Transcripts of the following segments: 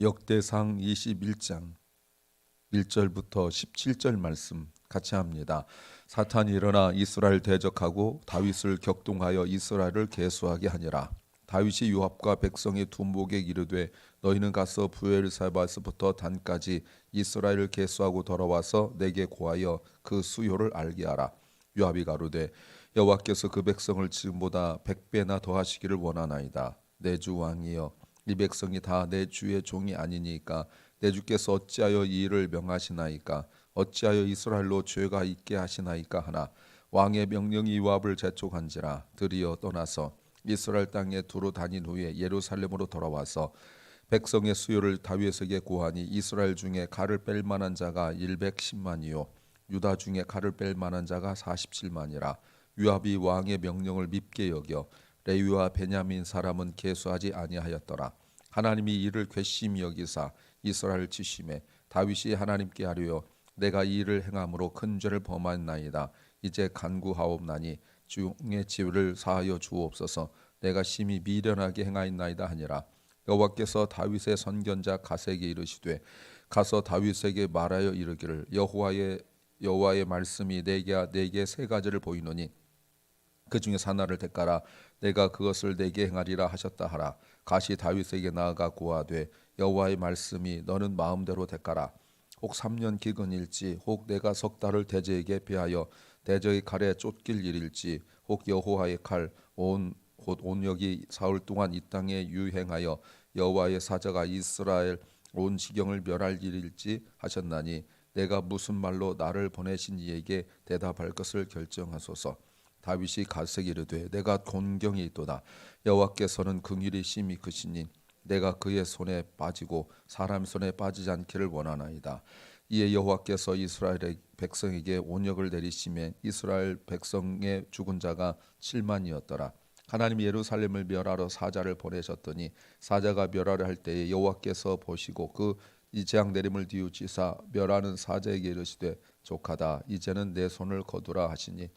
역대상 21장 1절부터 17절 말씀 같이 합니다. 사탄이 일어나 이스라엘 대적하고 다윗을 격동하여 이스라엘을 계수하게 하니라. 다윗이 요압과 백성의 두목에 이르되 너희는 가서 브엘세바에서부터 단까지 이스라엘을 계수하고 돌아와서 내게 고하여 그 수요를 알게 하라. 요압이 가로되 여호와께서 그 백성을 지금보다 100배나 더하시기를 원하나이다. 내 주 왕이여, 이 백성이 다 내 주의 종이 아니니까 내 주께서 어찌하여 이 일을 명하시나이까? 어찌하여 이스라엘로 죄가 있게 하시나이까 하나 왕의 명령이 요압을 재촉한지라. 드디어 떠나서 이스라엘 땅에 두루 다닌 후에 예루살렘으로 돌아와서 백성의 수요를 다윗에게 고하니 이스라엘 중에 칼을 뺄 만한 자가 110만이요 유다 중에 칼을 뺄 만한 자가 47만이라. 요압이 왕의 명령을 밉게 여겨 레위와 베냐민 사람은 계수하지 아니하였더라. 하나님이 이를 괘씸히 여기사 이스라엘 치심에 다윗이 하나님께 아뢰어 내가 이 일을 행함으로 큰 죄를 범하였나이다. 이제 간구하옵나니 중의 지위를 사하여 주옵소서. 내가 심히 미련하게 행하였나이다 하니라. 여호와께서 다윗의 선견자 갓에게 이르시되 가서 다윗에게 말하여 이르기를 여호와의 말씀이 내게 세 가지를 보이노니 그 중에서 하나를 택하라. 내가 그것을 내게 행하리라 하셨다 하라. 갓이 다윗에게 나아가 고하되 여호와의 말씀이 너는 마음대로 택하라. 혹 3년 기근일지 혹 내가 석 달을 대저에게 배하여 대저의 칼에 쫓길 일일지 혹 여호와의 칼 곧 온역이 사흘 동안 이 땅에 유행하여 여호와의 사자가 이스라엘 온 지경을 멸할 일일지 하셨나니 내가 무슨 말로 나를 보내신 이에게 대답할 것을 결정하소서. 다윗이 갓에게 이르되 내가 곤경이 있도다. 여호와께서는 긍휼이 심히 크시니 내가 그의 손에 빠지고 사람 손에 빠지지 않기를 원하나이다. 이에 여호와께서 이스라엘의 백성에게 온역을 내리시매 이스라엘 백성의 죽은 자가 7만이었더라. 하나님이 예루살렘을 멸하러 사자를 보내셨더니 사자가 멸하려 할 때에 여호와께서 보시고 그 이 재앙 내림을 뉘우치사 멸하는 사자에게 이르시되 족하다. 이제는 내 손을 거두라 하시니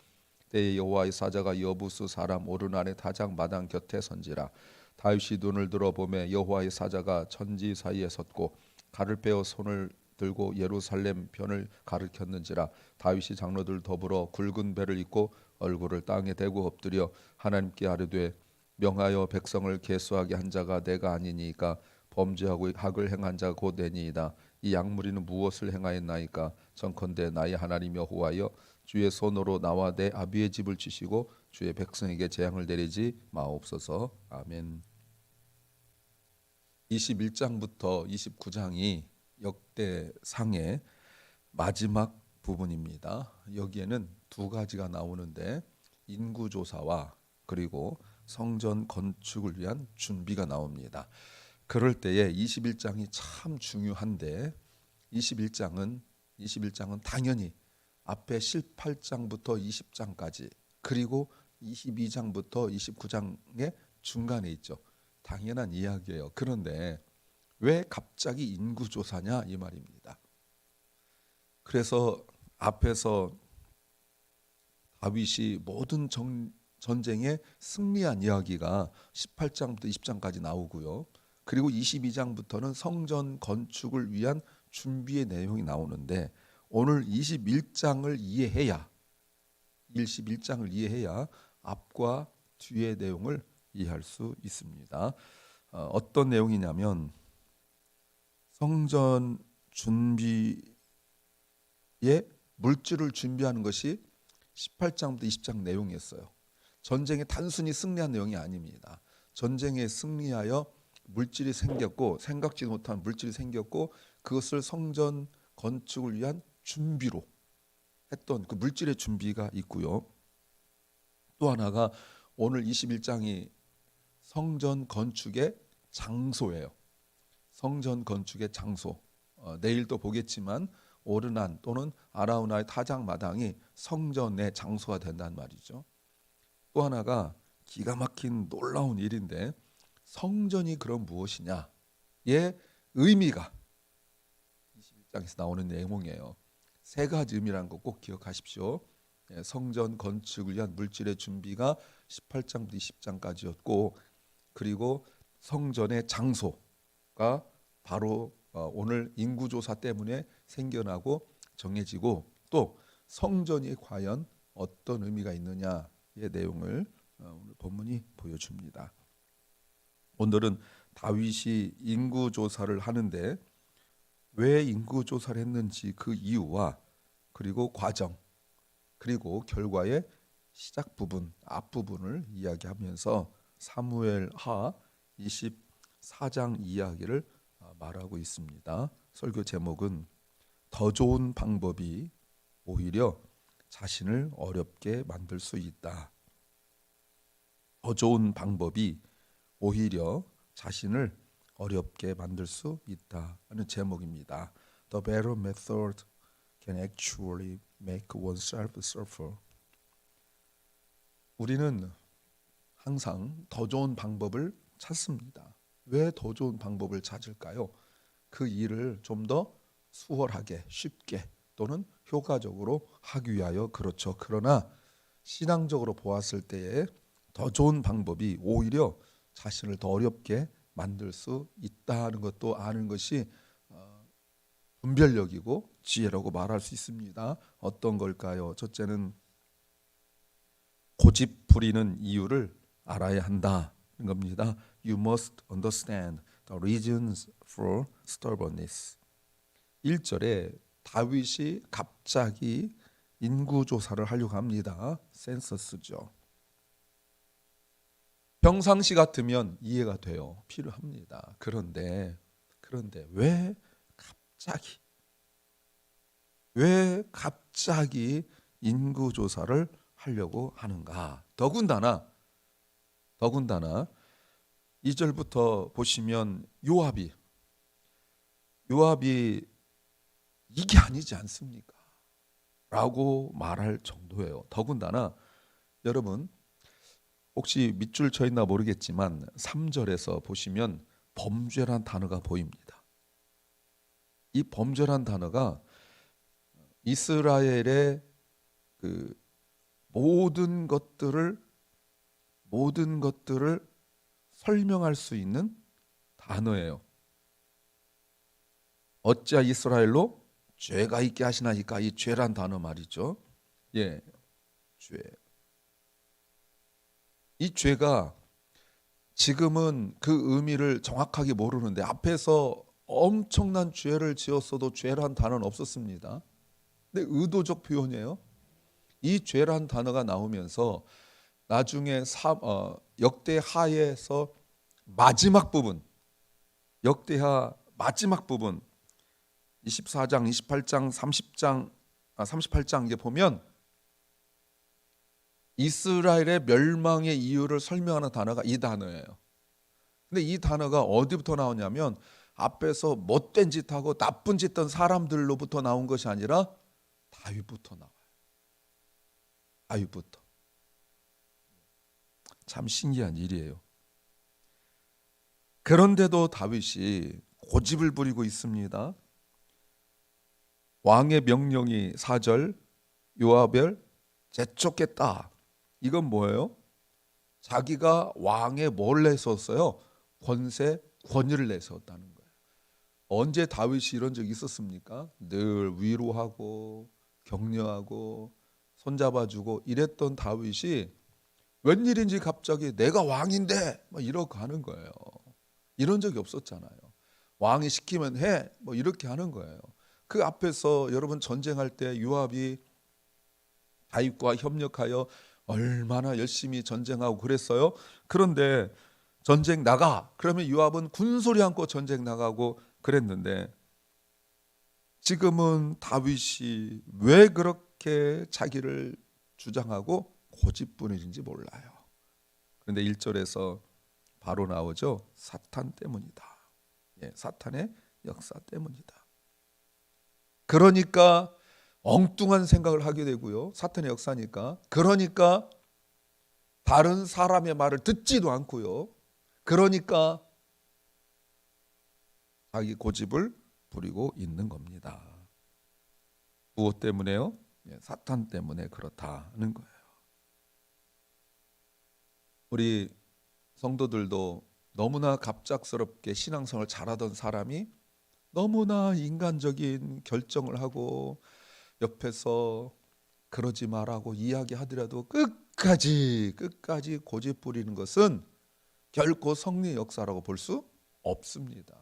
때에 여호와의 사자가 여부스 사람 오르난의 타작 마당 곁에 선지라. 다윗이 눈을 들어 보매 여호와의 사자가 천지 사이에 섰고 칼을 빼어 손을 들고 예루살렘 편을 가리켰는지라. 다윗이 장로들 더불어 굵은 배를 입고 얼굴을 땅에 대고 엎드려 하나님께 아뢰되 명하여 백성을 계수하게 한 자가 내가 아니니까 범죄하고 악을 행한 자 곧 내니이다. 이 약무리는 무엇을 행하였나이까? 정컨대 나의 하나님 여호와여, 주의 손으로 나와 내 아비의 집을 치시고 주의 백성에게 재앙을 내리지 마옵소서. 아멘. 21장부터 29장이 역대상의 마지막 부분입니다. 여기에는 두 가지가 나오는데 인구조사와 그리고 성전 건축을 위한 준비가 나옵니다. 그럴 때에 21장이 참 중요한데 21장은 당연히 앞에 18장부터 20장까지 그리고 22장부터 29장의 중간에 있죠. 당연한 이야기예요. 그런데 왜 갑자기 인구조사냐 이 말입니다. 그래서 앞에서 다윗이 모든 전쟁에 승리한 이야기가 18장부터 20장까지 나오고요. 그리고 22장부터는 성전 건축을 위한 준비의 내용이 나오는데 오늘 21장을 이해해야 앞과 뒤의 내용을 이해할 수 있습니다. 어떤 내용이냐면 성전 준비의 물질을 준비하는 것이 18장부터 20장 내용이었어요. 전쟁에 단순히 승리한 내용이 아닙니다. 전쟁에 승리하여 물질이 생겼고 생각지도 못한 물질이 생겼고 그것을 성전 건축을 위한 준비로 했던 그 물질의 준비가 있고요. 또 하나가 오늘 21장이 성전 건축의 장소예요. 성전 건축의 장소. 내일도 보겠지만 오르난 또는 아라우나의 타작 마당이 성전의 장소가 된다는 말이죠. 또 하나가 기가 막힌 놀라운 일인데 성전이 그럼 무엇이냐의 의미가 21장에서 나오는 내용이에요. 세 가지 의미라는 거 꼭 기억하십시오. 성전 건축을 위한 물질의 준비가 18장부터 20장까지였고 그리고 성전의 장소가 바로 오늘 인구조사 때문에 생겨나고 정해지고 또 성전이 과연 어떤 의미가 있느냐의 내용을 오늘 본문이 보여줍니다. 오늘은 다윗이 인구조사를 하는데 왜 인구조사를 했는지 그 이유와 그리고 과정 그리고 결과의 시작 부분, 앞부분을 이야기하면서 사무엘하 24장 이야기를 말하고 있습니다. 설교 제목은 더 좋은 방법이 오히려 자신을 어렵게 만들 수 있다. 더 좋은 방법이 오히려 자신을 어렵게 만들 수 있다 하는 제목입니다. The better method can actually make oneself suffer. 우리는 항상 더 좋은 방법을 찾습니다. 왜 더 좋은 방법을 찾을까요? 그 일을 좀 더 수월하게, 쉽게 또는 효과적으로 하기 위하여 그렇죠. 그러나 신앙적으로 보았을 때에 더 좋은 방법이 오히려 자신을 더 어렵게 만들 수 있다는 것도 아는 것이 분별력이고 지혜라고 말할 수 있습니다. 어떤 걸까요? 첫째는 고집 부리는 이유를 알아야 한다는 겁니다. You must understand the reasons for stubbornness. 1절에 다윗이 갑자기 인구조사를 하려고 합니다. 센서스죠. 평상시 같으면 이해가 돼요. 필요합니다. 그런데 왜 갑자기 인구조사를 하려고 하는가? 더군다나 2절부터 보시면 요압이 이게 아니지 않습니까? 라고 말할 정도예요. 더군다나 여러분 혹시 밑줄 쳐 있나 모르겠지만 3절에서 보시면 범죄란 단어가 보입니다. 이 범죄란 단어가 이스라엘의 그 모든 것들을 설명할 수 있는 단어예요. 어찌 이스라엘로 죄가 있게 하시나이까. 이 죄란 단어 말이죠. 예, 죄. 이 죄가 지금은 그 의미를 정확하게 모르는데 앞에서 엄청난 죄를 지었어도 죄란 단어는 없었습니다. 근데 의도적 표현이에요. 이 죄란 단어가 나오면서 나중에 역대하에서 마지막 부분, 역대하 마지막 부분 24장, 28장, 38장 이게 보면 이스라엘의 멸망의 이유를 설명하는 단어가 이 단어예요. 근데 이 단어가 어디부터 나오냐면 앞에서 못된 짓하고 나쁜 짓 했던 사람들로부터 나온 것이 아니라 다윗부터 나와요. 다윗부터. 참 신기한 일이에요. 그런데도 다윗이 고집을 부리고 있습니다. 왕의 명령이 4절 요압을 재촉했다. 이건 뭐예요? 자기가 왕에 뭘 내세웠어요? 권위를 내세웠다는 거예요. 언제 다윗이 이런 적이 있었습니까? 늘 위로하고 격려하고 손잡아주고 이랬던 다윗이 웬일인지 갑자기 내가 왕인데 이러고 하는 거예요. 이런 적이 없었잖아요. 왕이 시키면 해 이렇게 하는 거예요. 그 앞에서 여러분 전쟁할 때 요압이 다윗과 협력하여 얼마나 열심히 전쟁하고 그랬어요. 그런데 전쟁 나가 그러면 요압은 군소리 않고 전쟁 나가고 그랬는데 지금은 다윗이 왜 그렇게 자기를 주장하고 고집부리는지 몰라요. 그런데 1절에서 바로 나오죠. 사탄 때문이다. 예, 사탄의 역사 때문이다. 그러니까 엉뚱한 생각을 하게 되고요. 사탄의 역사니까. 그러니까 다른 사람의 말을 듣지도 않고요. 그러니까 자기 고집을 부리고 있는 겁니다. 무엇 때문에요? 사탄 때문에 그렇다는 거예요. 우리 성도들도 너무나 갑작스럽게 신앙생활을 잘하던 사람이 너무나 인간적인 결정을 하고 옆에서 그러지 말라고 이야기하더라도 끝까지 고집 부리는 것은 결코 성리의 역사라고 볼 수 없습니다.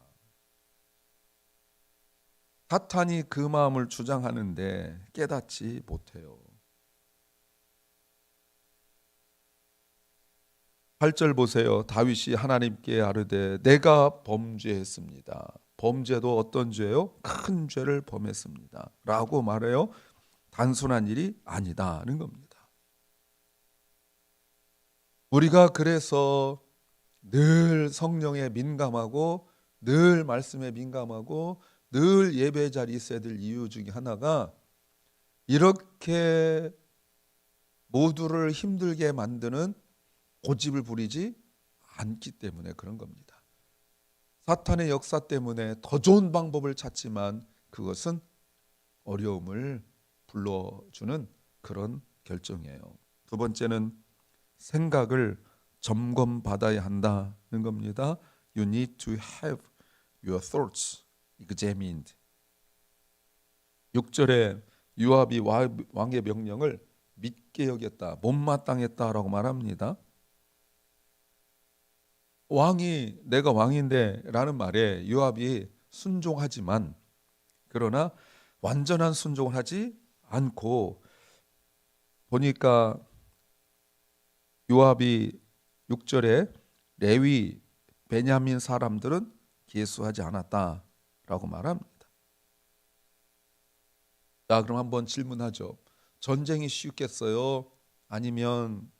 사탄이 그 마음을 주장하는데 깨닫지 못해요. 8절 보세요. 다윗이 하나님께 아뢰되 내가 범죄했습니다. 범죄도 어떤 죄요? 큰 죄를 범했습니다 라고 말해요. 단순한 일이 아니다는 겁니다. 우리가 그래서 늘 성령에 민감하고 늘 말씀에 민감하고 늘 예배 자리에 있어야 될 이유 중에 하나가 이렇게 모두를 힘들게 만드는 고집을 부리지 않기 때문에 그런 겁니다. 사탄의 역사 때문에 더 좋은 방법을 찾지만 그것은 어려움을 불러주는 그런 결정이에요. 두 번째는 생각을 점검받아야 한다는 겁니다. You need to have your thoughts examined. 6절에 요압이 왕의 명령을 믿게 여겼다, 못마땅했다라고 말합니다. 왕이 내가 왕인데 라는 말에 요압이 순종하지만 그러나 완전한 순종을 하지 않고 보니까 요압이 6절에 레위 베냐민 사람들은 계수하지 않았다라고 말합니다. 자, 그럼 한번 질문하죠. 전쟁이 쉽겠어요? 아니면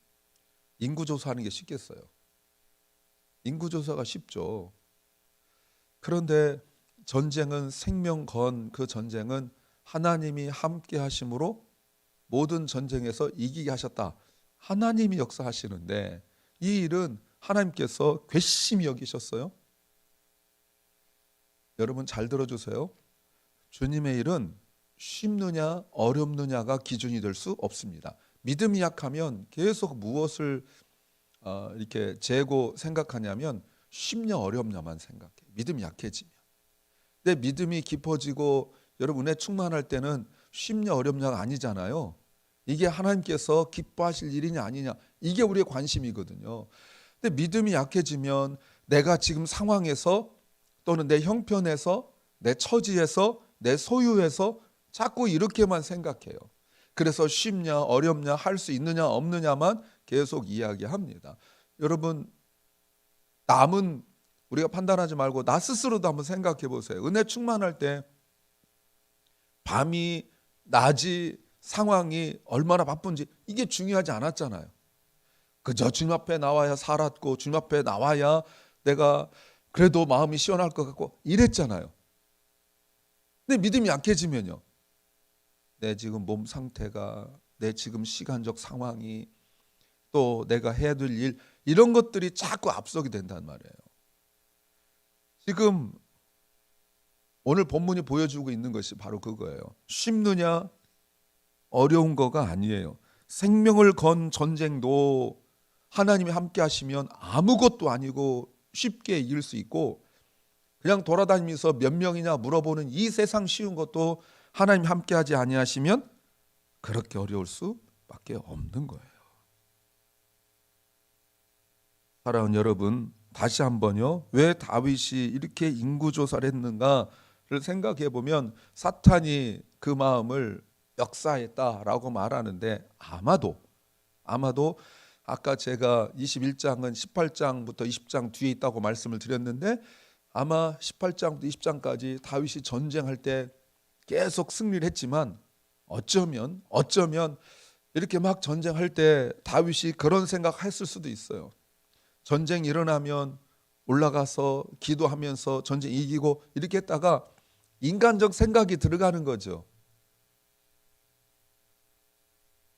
인구조사하는 게 쉽겠어요? 인구조사가 쉽죠. 그런데 전쟁은 생명 건 그 전쟁은 하나님이 함께 하심으로 모든 전쟁에서 이기게 하셨다. 하나님이 역사하시는데 이 일은 하나님께서 괘씸히 여기셨어요. 여러분 잘 들어주세요. 주님의 일은 쉽느냐 어렵느냐가 기준이 될 수 없습니다. 믿음이 약하면 계속 무엇을 이렇게 재고 생각하냐면 쉽냐 어렵냐만 생각해. 믿음이 약해지면. 근데 믿음이 깊어지고 여러분 은혜 충만할 때는 쉽냐 어렵냐가 아니잖아요. 이게 하나님께서 기뻐하실 일이냐 아니냐, 이게 우리의 관심이거든요. 근데 믿음이 약해지면 내가 지금 상황에서 또는 내 형편에서 내 처지에서 내 소유에서 자꾸 이렇게만 생각해요. 그래서 쉽냐 어렵냐 할 수 있느냐 없느냐만 계속 이야기합니다. 여러분 남은 우리가 판단하지 말고 나 스스로도 한번 생각해 보세요. 은혜 충만할 때 밤이 낮이 상황이 얼마나 바쁜지 이게 중요하지 않았잖아요. 그저 주님 앞에 나와야 살았고 주님 앞에 나와야 내가 그래도 마음이 시원할 것 같고 이랬잖아요. 근데 믿음이 약해지면요, 내 지금 몸 상태가, 내 지금 시간적 상황이, 또 내가 해야 될 일, 이런 것들이 자꾸 앞서게 된단 말이에요. 지금 오늘 본문이 보여주고 있는 것이 바로 그거예요. 쉽느냐 어려운 거가 아니에요. 생명을 건 전쟁도 하나님이 함께 하시면 아무것도 아니고 쉽게 이길 수 있고, 그냥 돌아다니면서 몇 명이냐 물어보는 이 세상 쉬운 것도 하나님 함께 하지 아니하시면 그렇게 어려울 수밖에 없는 거예요. 사랑하는 여러분, 다시 한번요, 왜 다윗이 이렇게 인구조사를 했는가를 생각해 보면 사탄이 그 마음을 역사했다라고 말하는데 아마도 아까 제가 21장은 18장부터 20장 뒤에 있다고 말씀을 드렸는데 아마 18장부터 20장까지 다윗이 전쟁할 때 계속 승리를 했지만 어쩌면 이렇게 막 전쟁할 때 다윗이 그런 생각했을 수도 있어요. 전쟁이 일어나면 올라가서 기도하면서 전쟁 이기고 이렇게 했다가 인간적 생각이 들어가는 거죠.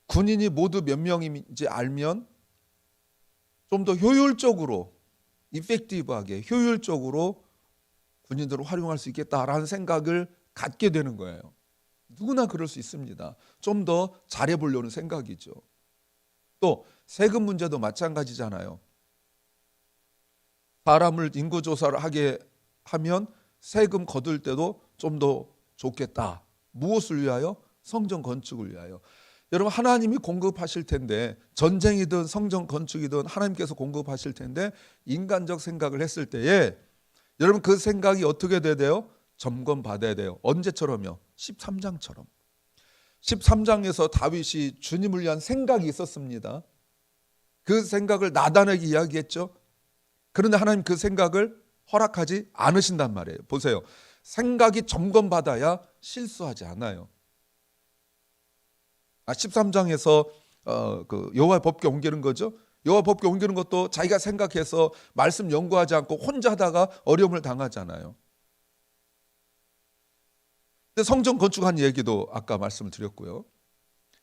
군인이 모두 몇 명인지 알면 좀 더 효율적으로, 이펙티브하게 효율적으로 군인들을 활용할 수 있겠다라는 생각을 갖게 되는 거예요. 누구나 그럴 수 있습니다. 좀 더 잘해보려는 생각이죠. 또 세금 문제도 마찬가지잖아요. 사람을 인구 조사를 하게 하면 세금 거둘 때도 좀 더 좋겠다. 무엇을 위하여? 성전 건축을 위하여. 여러분, 하나님이 공급하실 텐데, 전쟁이든 성전 건축이든 하나님께서 공급하실 텐데, 인간적 생각을 했을 때에 여러분, 그 생각이 어떻게 돼야 돼요? 점검받아야 돼요. 언제처럼요? 13장처럼. 13장에서 다윗이 주님을 위한 생각이 있었습니다. 그 생각을 나단에게 이야기했죠. 그런데 하나님 그 생각을 허락하지 않으신단 말이에요. 보세요. 생각이 점검받아야 실수하지 않아요. 13장에서 그 여호와의 법궤 옮기는 거죠. 여호와 법궤 옮기는 것도 자기가 생각해서 말씀 연구하지 않고 혼자 하다가 어려움을 당하잖아요. 근데 성전 건축한 얘기도 아까 말씀을 드렸고요.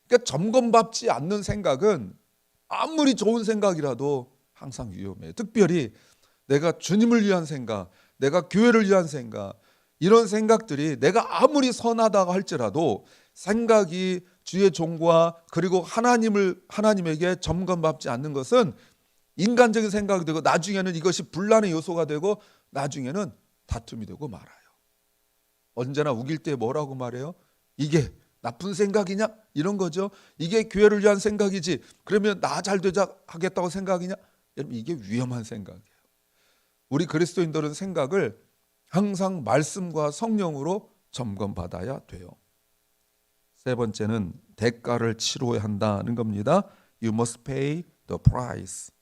그러니까 점검받지 않는 생각은 아무리 좋은 생각이라도 항상 위험해요. 특별히 내가 주님을 위한 생각, 내가 교회를 위한 생각, 이런 생각들이 내가 아무리 선하다고 할지라도 생각이 주의 종과 그리고 하나님에게 점검받지 않는 것은 인간적인 생각이 되고 나중에는 이것이 분란의 요소가 되고 나중에는 다툼이 되고 말아요. 언제나 우길 때 뭐라고 말해요? 이게 나쁜 생각이냐? 이런 거죠. 이게 교회를 위한 생각이지. 그러면 나 잘 되자 하겠다고 생각이냐? 여러분, 이게 위험한 생각이에요. 우리 그리스도인들은 생각을 항상 말씀과 성령으로 점검받아야 돼요. 세 번째는 대가를 치러야 한다는 겁니다. You must pay the price.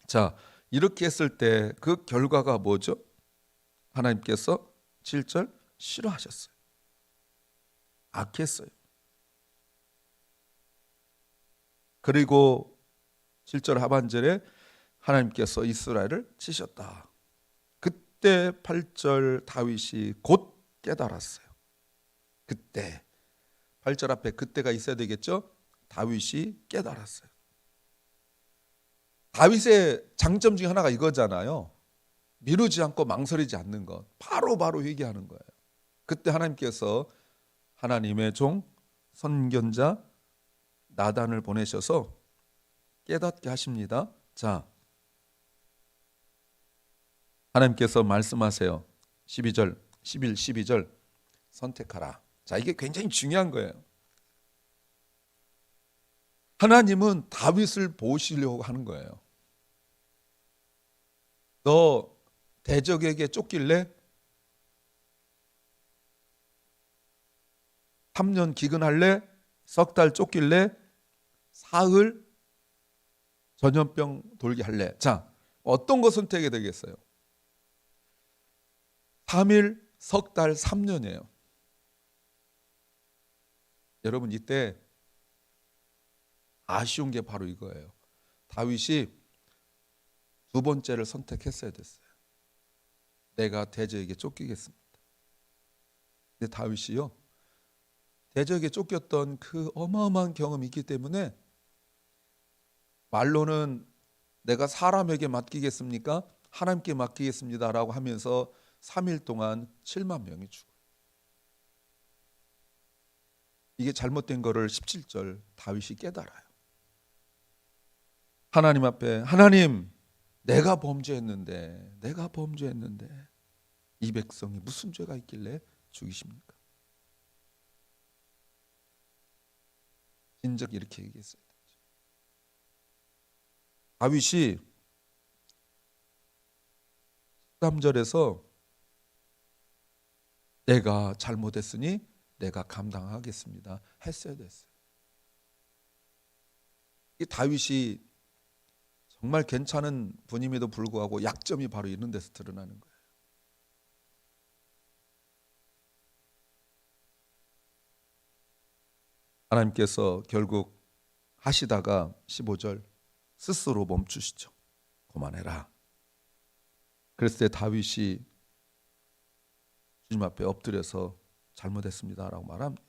자, 이렇게 했을 때 그 결과가 뭐죠? 하나님께서 7절 싫어하셨어요. 악했어요. 그리고 7절 하반절에 하나님께서 이스라엘을 치셨다. 그때 8절 다윗이 곧 깨달았어요. 그때 8절 앞에 그때가 있어야 되겠죠? 다윗이 깨달았어요. 다윗의 장점 중에 하나가 이거잖아요. 미루지 않고 망설이지 않는 것. 바로 회개하는 거예요. 그때 하나님께서 하나님의 종 선견자 나단을 보내셔서 깨닫게 하십니다. 자, 하나님께서 말씀하세요. 12절, 11, 12절 선택하라. 자, 이게 굉장히 중요한 거예요. 하나님은 다윗을 보시려고 하는 거예요. 너 대적에게 쫓길래 3년 기근할래? 석 달 쫓길래? 사흘 전염병 돌게 할래? 자, 어떤 거 선택이 되겠어요? 3일, 석 달, 3년이에요. 여러분, 이때 아쉬운 게 바로 이거예요. 다윗이 두 번째를 선택했어야 됐어요. 내가 대적에게 쫓기겠습니다. 근데 다윗이요, 대적에게 쫓겼던 그 어마어마한 경험이 있기 때문에 말로는 내가 사람에게 맡기겠습니까? 하나님께 맡기겠습니다라고 하면서 3일 동안 7만 명이 죽어요. 이게 잘못된 거를 17절 다윗이 깨달아요. 하나님 앞에, 하나님, 내가 범죄했는데 이 백성이 무슨 죄가 있길래 죽이십니까? 진작 이렇게 얘기했어야 되죠. 다윗이 13절에서 내가 잘못했으니 내가 감당하겠습니다 했어야 됐어요. 이 다윗이 정말 괜찮은 분임에도 불구하고 약점이 바로 이런 데서 드러나는 거예요. 하나님께서 결국 하시다가 15절 스스로 멈추시죠. 그만해라. 그랬을 때 다윗이 주님 앞에 엎드려서 잘못했습니다라고 말합니다.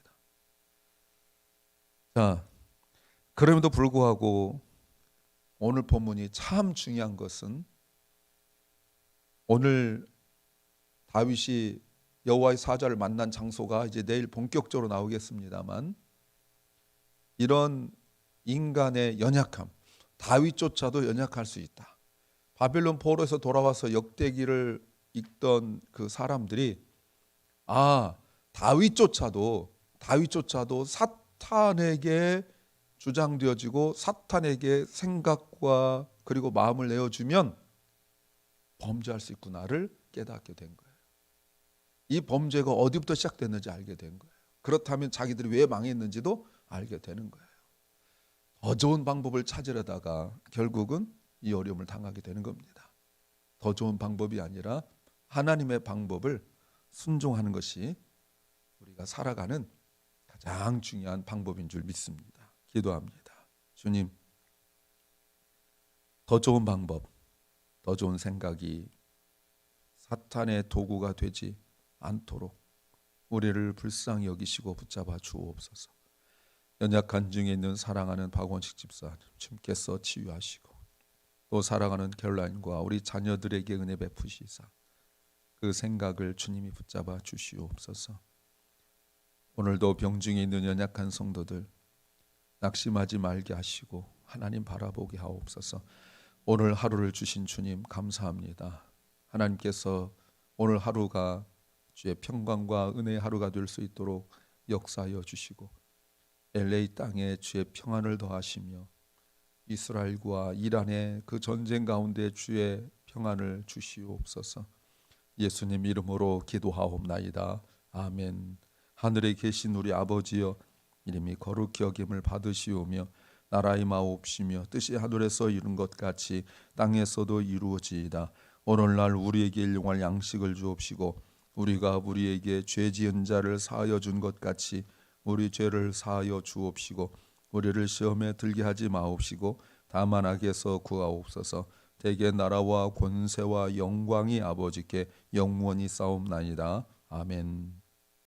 자, 그럼에도 불구하고 오늘 본문이 참 중요한 것은 오늘 다윗이 여호와의 사자를 만난 장소가 이제 내일 본격적으로 나오겠습니다만 이런 인간의 연약함, 다윗조차도 연약할 수 있다. 바벨론 포로에서 돌아와서 역대기를 읽던 그 사람들이 다윗조차도 사탄에게 주장되어지고 사탄에게 생각과 그리고 마음을 내어주면 범죄할 수 있구나를 깨닫게 된 거예요. 이 범죄가 어디부터 시작됐는지 알게 된 거예요. 그렇다면 자기들이 왜 망했는지도 알게 되는 거예요. 더 좋은 방법을 찾으려다가 결국은 이 어려움을 당하게 되는 겁니다. 더 좋은 방법이 아니라 하나님의 방법을 순종하는 것이 우리가 살아가는 가장 중요한 방법인 줄 믿습니다. 기도합니다. 주님, 더 좋은 방법, 더 좋은 생각이 사탄의 도구가 되지 않도록 우리를 불쌍히 여기시고 붙잡아 주옵소서. 연약한 중에 있는 사랑하는 박원식 집사 주님께서 치유하시고 또 사랑하는 결라인과 우리 자녀들에게 은혜 베푸시사 그 생각을 주님이 붙잡아 주시옵소서. 오늘도 병중에 있는 연약한 성도들 낙심하지 말게 하시고 하나님 바라보게 하옵소서. 오늘 하루를 주신 주님 감사합니다. 하나님께서 오늘 하루가 주의 평강과 은혜의 하루가 될 수 있도록 역사하여 주시고 LA 땅에 주의 평안을 더하시며 이스라엘과 이란의 그 전쟁 가운데 주의 평안을 주시옵소서. 예수님 이름으로 기도하옵나이다. 아멘. 하늘에 계신 우리 아버지여, 이름이 거룩히 여김을 받으시오며 나라의 마옵시며 뜻이 하늘에서 이룬 것 같이 땅에서도 이루어지이다. 오늘날 우리에게 일용할 양식을 주옵시고 우리가 우리에게 죄 지은 자를 사하여 준 것 같이 우리 죄를 사하여 주옵시고 우리를 시험에 들게 하지 마옵시고 다만 악에서 구하옵소서. 대개 나라와 권세와 영광이 아버지께 영원히 싸움나이다. 아멘.